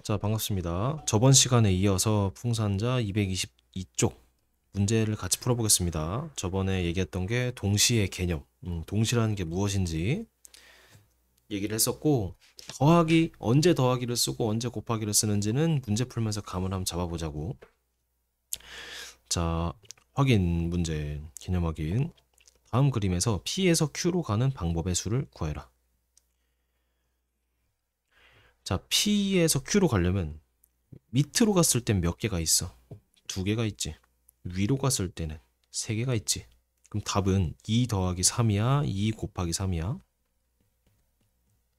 자, 반갑습니다. 저번 시간에 이어서 풍산자 222쪽 문제를 같이 풀어보겠습니다. 저번에 얘기했던 게 동시의 개념, 동시라는 게 무엇인지 얘기를 했었고, 언제 더하기를 쓰고 언제 곱하기를 쓰는지는 문제 풀면서 감을 한번 잡아보자고. 자, 확인 문제, 개념 확인. 다음 그림에서 P에서 Q로 가는 방법의 수를 구해라. 자, P에서 Q로 가려면 밑으로 갔을 땐 몇 개가 있어? 두 개가 있지. 위로 갔을 때는 세 개가 있지. 그럼 답은 2 더하기 3이야? 2 곱하기 3이야?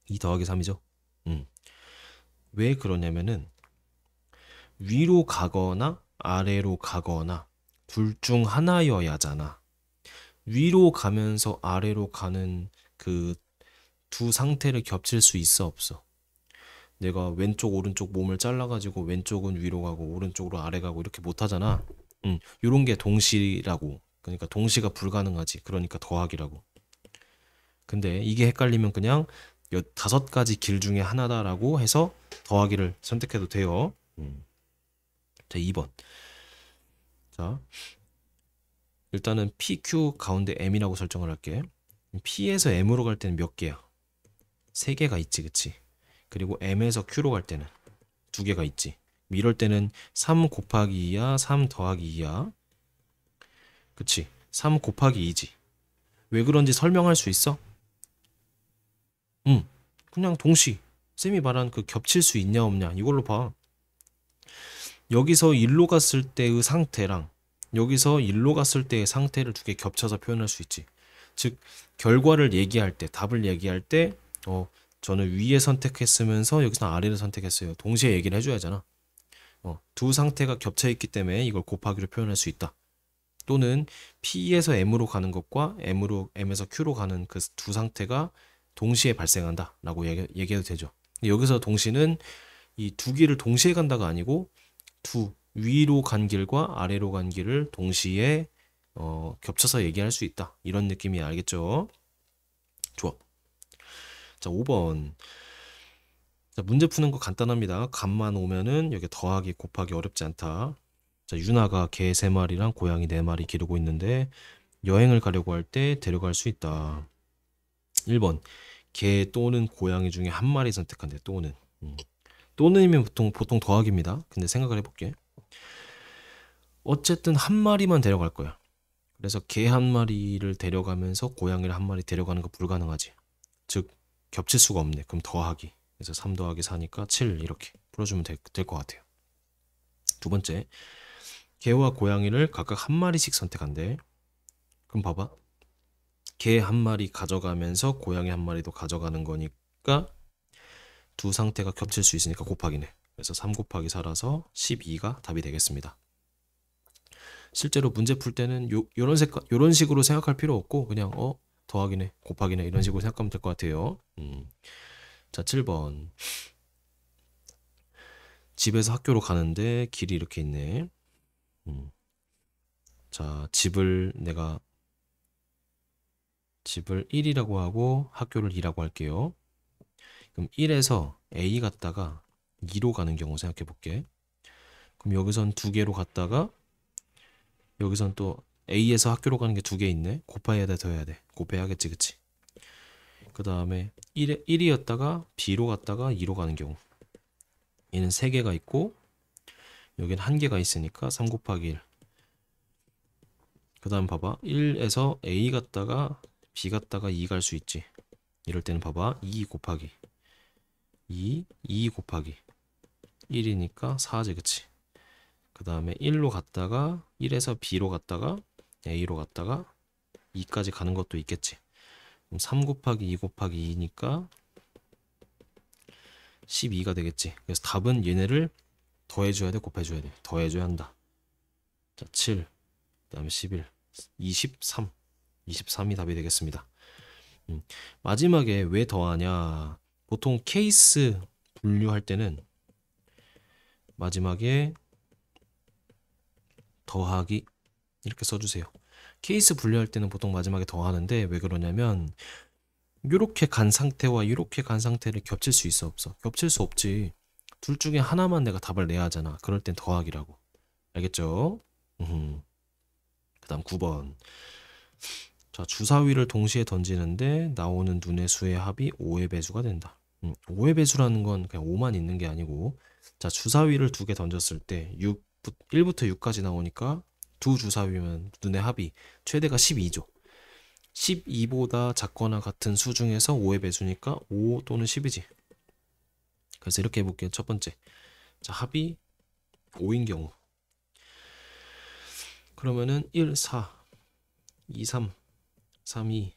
2 더하기 3이죠. 왜 그러냐면은 위로 가거나 아래로 가거나 둘 중 하나여야잖아. 위로 가면서 아래로 가는 그 두 상태를 겹칠 수 있어 없어? 내가 왼쪽 오른쪽 몸을 잘라가지고 왼쪽은 위로 가고 오른쪽으로 아래 가고 이렇게 못 하잖아. 요런 게 동시라고. 그러니까 동시가 불가능하지. 그러니까 더하기라고. 근데 이게 헷갈리면 그냥 다섯 가지 길 중에 하나다라고 해서 더하기를 선택해도 돼요. 자, 2번. 자, 일단은 PQ 가운데 M이라고 설정을 할게. P에서 M으로 갈 때는 몇 개야? 세 개가 있지, 그치? 그리고 M에서 Q로 갈 때는 두 개가 있지. 이럴 때는 3 곱하기 2야, 3 더하기 2야. 그치? 3 곱하기 2지. 왜 그런지 설명할 수 있어? 응. 그냥 동시. 쌤이 말한 그 겹칠 수 있냐 없냐 이걸로 봐. 여기서 1로 갔을 때의 상태랑 여기서 1로 갔을 때의 상태를 두 개 겹쳐서 표현할 수 있지. 즉 결과를 얘기할 때, 답을 얘기할 때 저는 위에 선택했으면서 여기서 아래를 선택했어요. 동시에 얘기를 해줘야 하잖아. 두 상태가 겹쳐 있기 때문에 이걸 곱하기로 표현할 수 있다. 또는 P에서 M으로 가는 것과 M에서 Q로 가는 그 두 상태가 동시에 발생한다 라고 얘기해도 되죠. 여기서 동시는 이 두 길을 동시에 간다가 아니고 두 위로 간 길과 아래로 간 길을 동시에 겹쳐서 얘기할 수 있다. 이런 느낌이 알겠죠? 좋아. 자, 5번. 자, 문제 푸는 거 간단합니다. 값만 오면은 여기 더하기 곱하기 어렵지 않다. 자, 유나가 개 3마리랑 고양이 4마리 기르고 있는데 여행을 가려고 할 때 데려갈 수 있다. 1번. 개 또는 고양이 중에 한 마리 선택한대. 또는. 또는이면 보통 더하기입니다. 근데 생각을 해볼게. 어쨌든 한 마리만 데려갈 거야. 그래서 개 한 마리를 데려가면서 고양이를 한 마리 데려가는 거 불가능하지. 즉 겹칠 수가 없네. 그럼 더하기. 그래서 3 더하기 4니까 7 이렇게 풀어주면 될 것 같아요. 두 번째. 개와 고양이를 각각 한 마리씩 선택한대. 그럼 봐봐. 개 한 마리 가져가면서 고양이 한 마리도 가져가는 거니까 두 상태가 겹칠 수 있으니까 곱하기네. 그래서 3 곱하기 4라서 12가 답이 되겠습니다. 실제로 문제 풀 때는 요런 식으로 생각할 필요 없고 그냥 더하기네 곱하기네 이런 식으로 생각하면 될 것 같아요. 자, 7번. 집에서 학교로 가는데 길이 이렇게 있네. 자, 집을 1이라고 하고 학교를 2라고 할게요. 그럼 1에서 A 갔다가 2로 가는 경우 생각해 볼게. 그럼 여기선 두 개로 갔다가 여기선 또 A에서 학교로 가는 게 두 개 있네. 곱해야 돼, 더해야 돼? 곱해야겠지, 그치? 그 다음에 1이었다가 B로 갔다가 2로 가는 경우 얘는 세 개가 있고 여기는 한 개가 있으니까 3 곱하기 1. 그 다음 봐봐. 1에서 A 갔다가 B 갔다가 2 갈 수 있지. 이럴 때는 봐봐. 2 곱하기 2 곱하기 1이니까 4지, 그치? 그 다음에 1로 갔다가 1에서 B로 갔다가 A로 갔다가 2까지 가는 것도 있겠지. 그럼 3 곱하기 2 곱하기 2니까 12가 되겠지. 그래서 답은 얘네를 더해줘야 돼, 곱해줘야 돼? 더해줘야 한다. 자, 7, 그 다음에 11, 23. 23이 답이 되겠습니다. 마지막에 왜 더하냐? 보통 케이스 분류할 때는 마지막에 더하기 이렇게 써주세요. 케이스 분류할 때는 보통 마지막에 더하는데 왜 그러냐면 이렇게 간 상태와 이렇게 간 상태를 겹칠 수 있어 없어? 겹칠 수 없지. 둘 중에 하나만 내가 답을 내야 하잖아. 그럴 땐 더하기라고. 알겠죠? 그 다음 9번. 자, 주사위를 동시에 던지는데 나오는 눈의 수의 합이 5의 배수가 된다. 5의 배수라는 건 그냥 5만 있는 게 아니고, 자, 주사위를 두 개 던졌을 때 1부터 6까지 나오니까 두 주사위면 눈의 합이 최대가 12죠. 12보다 작거나 같은 수 중에서 5의 배수니까 5 또는 10이지. 그래서 이렇게 해볼게요. 첫 번째. 자, 합이 5인 경우. 그러면은 1, 4, 2, 3, 3, 2,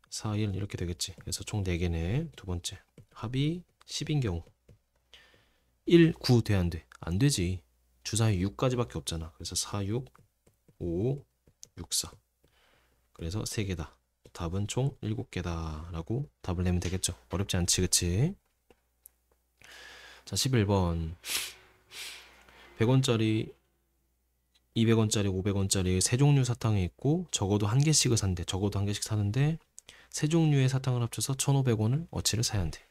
4, 1 이렇게 되겠지. 그래서 총 4개네. 두 번째. 합이 10인 경우. 1, 9 돼, 안 돼? 안 되지. 주사위 6까지밖에 없잖아. 그래서 4, 6, 5, 6, 4. 그래서 3개다. 답은 총 7개다 라고 답을 내면 되겠죠. 어렵지 않지, 그치? 자, 11번. 100원짜리, 200원짜리, 500원짜리 세 종류 사탕이 있고 적어도 한 개씩을 산대. 적어도 한 개씩 사는데 세 종류의 사탕을 합쳐서 1,500원을 어치를 사야 한대.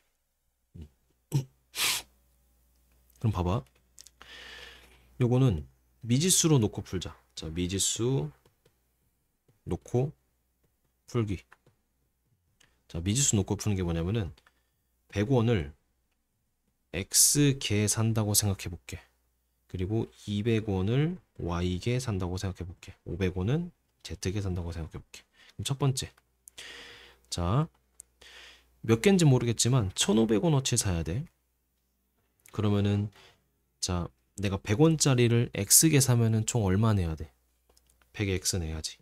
그럼 봐봐. 요거는 미지수로 놓고 풀자. 자, 미지수 놓고 풀기. 자, 미지수 놓고 푸는 게 뭐냐면은 100원을 X개 산다고 생각해 볼게. 그리고 200원을 Y개 산다고 생각해 볼게. 500원은 Z개 산다고 생각해 볼게. 그럼 첫 번째. 자, 몇 개인지 모르겠지만 1,500원어치 사야 돼. 그러면은 자, 내가 100원짜리를 X개 사면은 총 얼마 내야 돼? 100X 내야지.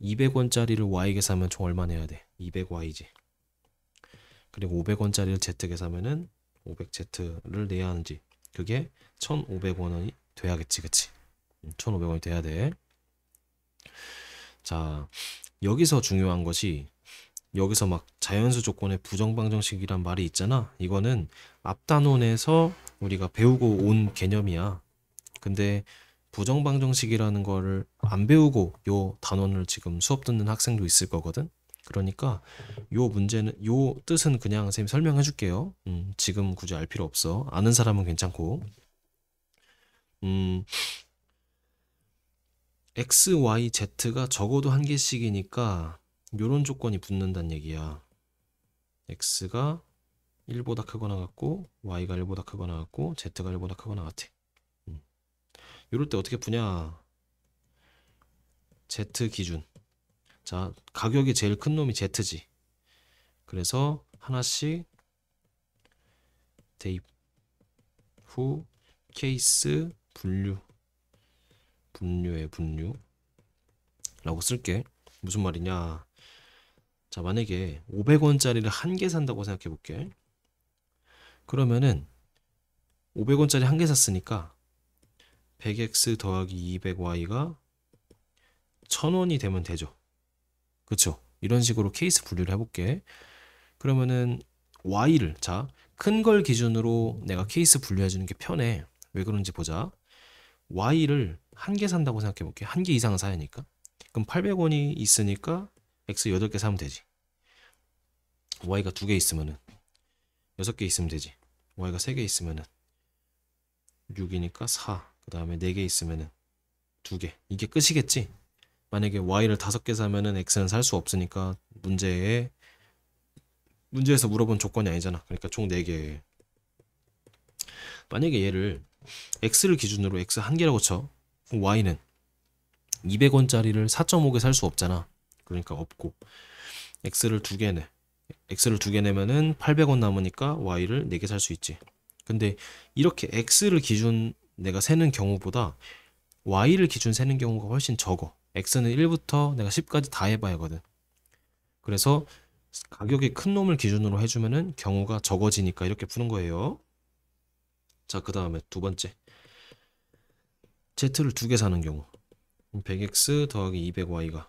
200원짜리를 Y개 사면 총 얼마 내야 돼? 200Y지. 그리고 500원짜리를 Z개 사면은 500Z를 내야 하는지. 그게 1,500원이 돼야겠지, 그치? 1,500원이 돼야 돼. 자, 여기서 중요한 것이 여기서 막 자연수 조건의 부정방정식이란 말이 있잖아. 이거는 앞단원에서 우리가 배우고 온 개념이야. 근데 부정방정식이라는 거를 안 배우고 요 단원을 지금 수업 듣는 학생도 있을 거거든. 그러니까 요 문제는 요 뜻은 그냥 선생님 설명해 줄게요. 지금 굳이 알 필요 없어. 아는 사람은 괜찮고. X, Y, Z가 적어도 한 개씩이니까 요런 조건이 붙는다는 얘기야. X가 1보다 크거나 같고 Y가 1보다 크거나 같고 Z가 1보다 크거나 같아. 이럴 때 어떻게 푸냐? Z 기준. 자, 가격이 제일 큰 놈이 Z지. 그래서 하나씩 대입 후 케이스 분류의 분류라고 쓸게. 무슨 말이냐? 자, 만약에 500원짜리를 한 개 산다고 생각해 볼게. 그러면은 500원짜리 한 개 샀으니까 100x 더하기 200y가 1000원이 되면 되죠. 그쵸? 이런 식으로 케이스 분류를 해볼게. 그러면은 y를, 자, 큰 걸 기준으로 내가 케이스 분류해주는 게 편해. 왜 그런지 보자. y를 한 개 산다고 생각해 볼게. 한 개 이상은 사야 하니까. 그럼 800원이 있으니까 x 8개 사면 되지. y가 2개 있으면은 6개 있으면 되지. y가 3개 있으면은 6이니까 4. 그 다음에 4개 있으면은 2개. 이게 끝이겠지. 만약에 y를 5개 사면은 x는 살 수 없으니까 문제에서 물어본 조건이 아니잖아. 그러니까 총 4개. 만약에 얘를 x를 기준으로 x 한 개라고 쳐. 그럼 y는 200원짜리를 4.5개 살 수 없잖아. 그러니까 없고 x를 2개 내. x를 2개 내면은 800원 남으니까 y를 4개 살 수 있지. 근데 이렇게 x를 기준 내가 세는 경우보다 y를 기준 세는 경우가 훨씬 적어. x는 1부터 내가 10까지 다 해봐야 하거든. 그래서 가격이 큰 놈을 기준으로 해주면은 경우가 적어지니까 이렇게 푸는 거예요. 자, 그 다음에 두 번째. z를 2개 사는 경우. 100x 더하기 200y가.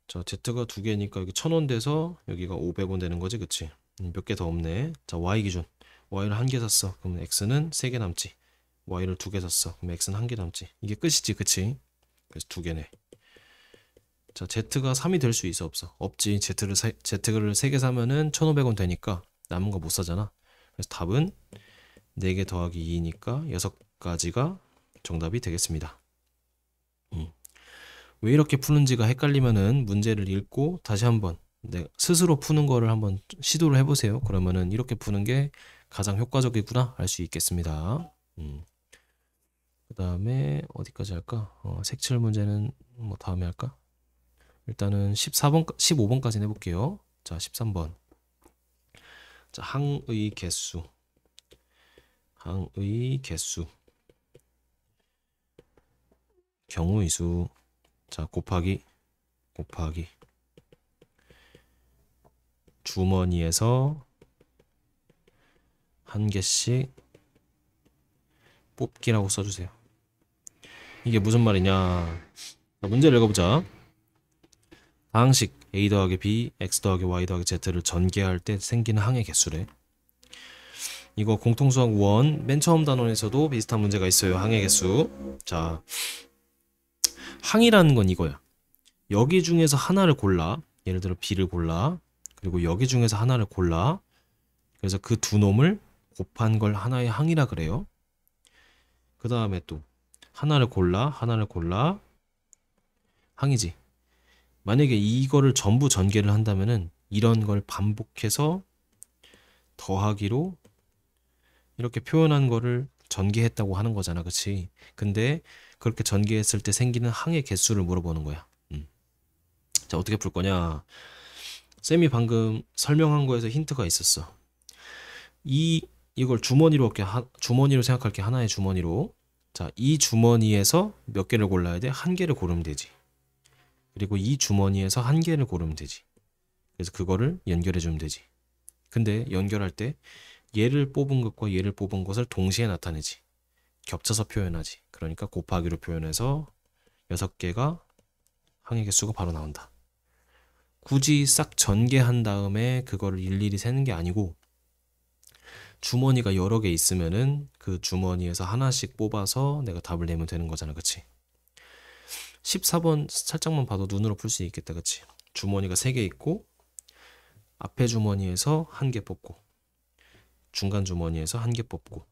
자, z가 2개니까 여기 1000원 돼서 여기가 500원 되는 거지, 그치? 몇 개 더 없네. 자, y 기준. y를 한 개 샀어. 그럼 x는 3개 남지. y를 2개 샀어. 그럼 x는 한 개 남지. 이게 끝이지, 그치? 그래서 2개네. 자, z가 3이 될 수 있어, 없어? 없지. z를 3개 사면은 1,500원 되니까 남은 거 못 사잖아. 그래서 답은 4개 더하기 2니까 6가지가 정답이 되겠습니다. 왜 이렇게 푸는지가 헷갈리면은 문제를 읽고 다시 한번 스스로 푸는 거를 한번 시도를 해보세요. 그러면은 이렇게 푸는 게 가장 효과적이구나 알 수 있겠습니다. 그 다음에 어디까지 할까? 색칠 문제는 뭐 다음에 할까? 일단은 15번까지 해볼게요. 자, 13번. 자, 항의 개수. 경우의 수. 자, 곱하기 주머니에서 한 개씩 뽑기라고 써주세요. 이게 무슨 말이냐? 자, 문제를 읽어보자. 다항식 a 더하기 b, x 더하기 y 더하기 z를 전개할 때 생기는 항의 개수래. 이거 공통수학 1 맨 처음 단원에서도 비슷한 문제가 있어요. 항의 개수. 자, 항이라는 건 이거야. 여기 중에서 하나를 골라. 예를 들어 b를 골라. 그리고 여기 중에서 하나를 골라. 그래서 그 두 놈을 곱한 걸 하나의 항이라 그래요. 그 다음에 또 하나를 골라 항이지. 만약에 이거를 전부 전개를 한다면은 이런 걸 반복해서 더하기로 이렇게 표현한 거를 전개했다고 하는 거잖아, 그치? 근데 그렇게 전개했을 때 생기는 항의 개수를 물어보는 거야. 자, 어떻게 풀 거냐? 쌤이 방금 설명한 거에서 힌트가 있었어. 이걸 주머니로 생각할게. 하나의 주머니로. 자, 이 주머니에서 몇 개를 골라야 돼? 한 개를 고르면 되지. 그리고 이 주머니에서 한 개를 고르면 되지. 그래서 그거를 연결해 주면 되지. 근데 연결할 때 얘를 뽑은 것과 얘를 뽑은 것을 동시에 나타내지. 겹쳐서 표현하지. 그러니까 곱하기로 표현해서 6개가 항의 개수가 바로 나온다. 굳이 싹 전개한 다음에 그거를 일일이 세는 게 아니고 주머니가 여러 개 있으면은 그 주머니에서 하나씩 뽑아서 내가 답을 내면 되는 거잖아, 그치? 14번 살짝만 봐도 눈으로 풀 수 있겠다, 그치? 주머니가 3개 있고 앞에 주머니에서 한 개 뽑고 중간 주머니에서 한 개 뽑고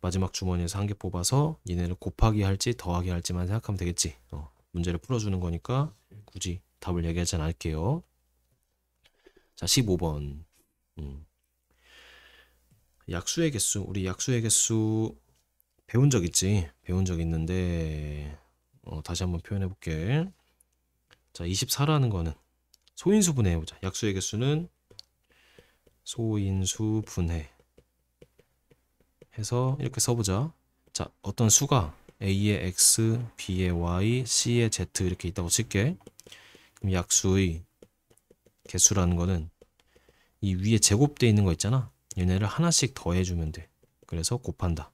마지막 주머니에서 한 개 뽑아서 얘네를 곱하기 할지 더하기 할지만 생각하면 되겠지. 문제를 풀어주는 거니까 굳이 답을 얘기하지 않을게요. 자, 15번. 약수의 개수. 우리 약수의 개수 배운 적 있지? 배운 적 있는데 다시 한번 표현해 볼게. 자, 24라는 거는 소인수 분해 해보자. 약수의 개수는 소인수 분해 해서 이렇게 써보자. 자, 어떤 수가 A의 X, B의 Y, C의 Z 이렇게 있다고 칠게. 그럼 약수의 개수라는 거는 이 위에 제곱되어 있는 거 있잖아. 얘네를 하나씩 더해주면 돼. 그래서 곱한다.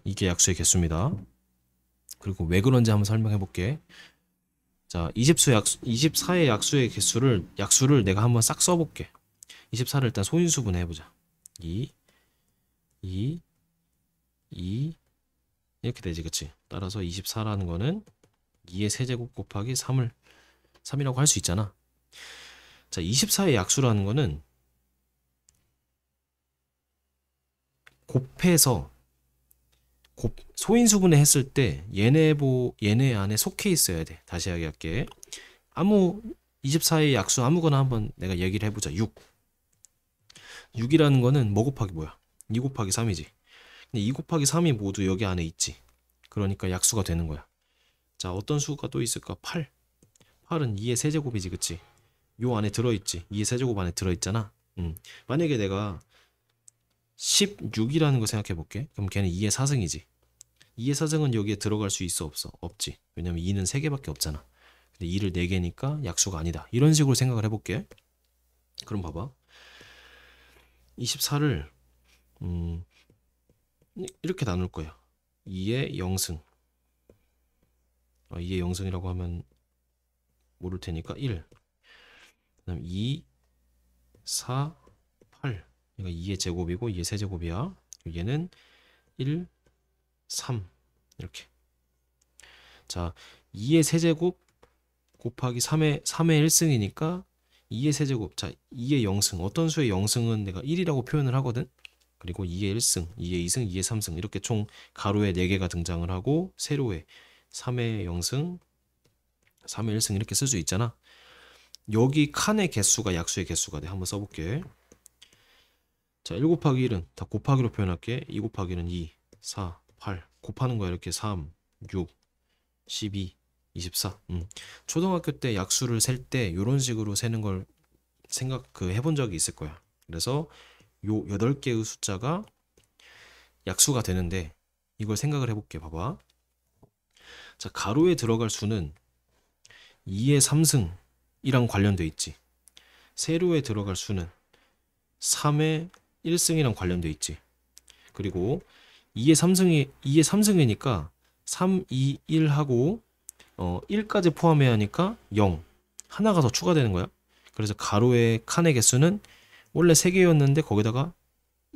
이게 약수의 개수입니다. 그리고 왜 그런지 한번 설명해 볼게. 자, 24의 약수를 내가 한번 싹 써볼게. 24를 일단 소인수분 해보자. 2 이렇게 되지, 그치? 따라서 24라는 거는 2의 세제곱 곱하기 3이라고 할 수 있잖아. 자, 24의 약수라는 거는 곱해서 소인수분해 했을 때 얘네 안에 속해 있어야 돼. 다시 이야기할게. 24의 약수 아무거나 한번 내가 얘기를 해보자. 6이라는 거는 뭐 곱하기 뭐야? 2 곱하기 3이지. 근데 2 곱하기 3이 모두 여기 안에 있지. 그러니까 약수가 되는 거야. 자, 어떤 수가 또 있을까? 8은 2의 세제곱이지, 그치? 요 안에 들어있지. 2의 세제곱 안에 들어있잖아. 만약에 내가 16이라는 거 생각해 볼게. 그럼 걔는 2의 4승이지. 2의 4승은 여기에 들어갈 수 있어, 없어? 없지. 왜냐면 2는 3개밖에 없잖아. 근데 2를 4개니까 약수가 아니다. 이런 식으로 생각을 해볼게. 그럼 봐봐. 24를 이렇게 나눌 거야. 2의 0승. 2의 0승이라고 하면 모를 테니까 1. 그 다음 2, 4, 8. 얘가 2의 제곱이고 2의 세제곱이야. 얘는 1, 3 이렇게. 자, 2의 세제곱 곱하기 3의 1승이니까 2의 세제곱. 자, 2의 0승. 어떤 수의 0승은 내가 1이라고 표현을 하거든. 그리고 2의 1승, 2의 2승, 2의 3승 이렇게 총 가로에 4개가 등장을 하고 세로에 3의 0승, 3의 1승 이렇게 쓸 수 있잖아. 여기 칸의 개수가 약수의 개수가 돼. 한번 써볼게. 자, 1 곱하기 1은 다 곱하기로 표현할게. 2 곱하기 1은 2, 4, 8 곱하는 거야. 이렇게 3, 6, 12, 24. 초등학교 때 약수를 셀 때 이런 식으로 세는 걸 해본 적이 있을 거야. 그래서 요 8개의 숫자가 약수가 되는데 이걸 생각을 해볼게. 봐봐. 자, 가로에 들어갈 수는 2의 3승이랑 관련돼 있지. 세로에 들어갈 수는 3의 1승이랑 관련돼 있지. 그리고 2의 3승이니까 3, 2, 1하고 1까지 포함해야 하니까 0 하나가 더 추가되는 거야. 그래서 가로의 칸의 개수는 원래 3개였는데 거기다가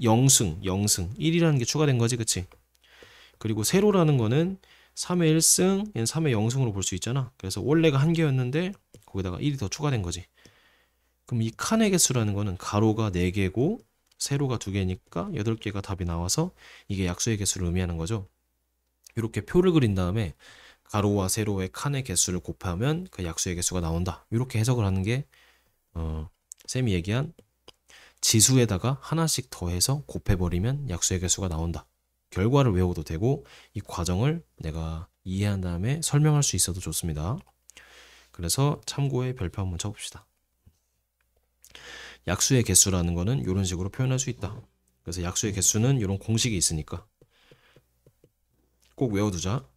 0승 1이라는 게 추가된 거지. 그치? 그리고 세로라는 거는 3의 1승, 얘는 3의 0승으로 볼 수 있잖아. 그래서 원래가 1개였는데 거기다가 1이 더 추가된 거지. 그럼 이 칸의 개수라는 거는 가로가 4개고 세로가 2개니까 8개가 답이 나와서 이게 약수의 개수를 의미하는 거죠. 이렇게 표를 그린 다음에 가로와 세로의 칸의 개수를 곱하면 그 약수의 개수가 나온다. 이렇게 해석을 하는 게 쌤이 얘기한 지수에다가 하나씩 더해서 곱해버리면 약수의 개수가 나온다. 결과를 외워도 되고 이 과정을 내가 이해한 다음에 설명할 수 있어도 좋습니다. 그래서 참고에 별표 한번 쳐봅시다. 약수의 개수라는 거는 이런 식으로 표현할 수 있다. 그래서 약수의 개수는 이런 공식이 있으니까 꼭 외워두자.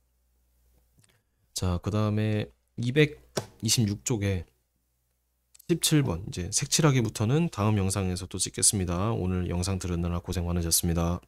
자, 그 다음에 226쪽에 17번 이제 색칠하기부터는 다음 영상에서 또 찍겠습니다. 오늘 영상 들으느라 고생 많으셨습니다.